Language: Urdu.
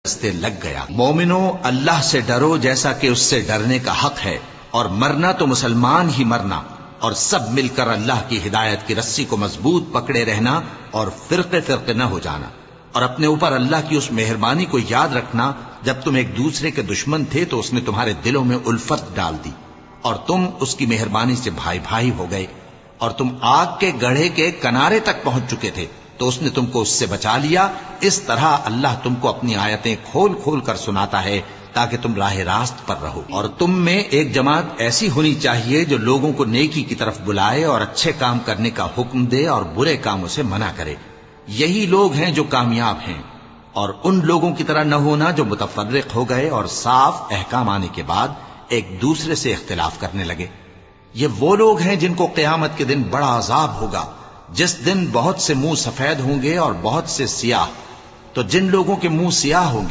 رستے لگ گیا۔ مومنو، اللہ سے ڈرو جیسا کہ اس سے ڈرنے کا حق ہے، اور مرنا تو مسلمان ہی مرنا، اور سب مل کر اللہ کی ہدایت کی رسی کو مضبوط پکڑے رہنا اور فرقے فرقے نہ ہو جانا، اور اپنے اوپر اللہ کی اس مہربانی کو یاد رکھنا جب تم ایک دوسرے کے دشمن تھے تو اس نے تمہارے دلوں میں الفت ڈال دی اور تم اس کی مہربانی سے بھائی بھائی ہو گئے، اور تم آگ کے گڑھے کے کنارے تک پہنچ چکے تھے تو اس نے تم کو اس سے بچا لیا۔ اس طرح اللہ تم کو اپنی آیتیں کھول کھول کر سناتا ہے تاکہ تم راہ راست پر رہو۔ اور تم میں ایک جماعت ایسی ہونی چاہیے جو لوگوں کو نیکی کی طرف بلائے اور اچھے کام کرنے کا حکم دے اور برے کاموں سے منع کرے، یہی لوگ ہیں جو کامیاب ہیں۔ اور ان لوگوں کی طرح نہ ہونا جو متفرق ہو گئے اور صاف احکام آنے کے بعد ایک دوسرے سے اختلاف کرنے لگے۔ یہ وہ لوگ ہیں جن کو قیامت کے دن بڑا عذاب ہوگا، جس دن بہت سے منہ سفید ہوں گے اور بہت سے سیاہ۔ تو جن لوگوں کے منہ سیاہ ہوں گے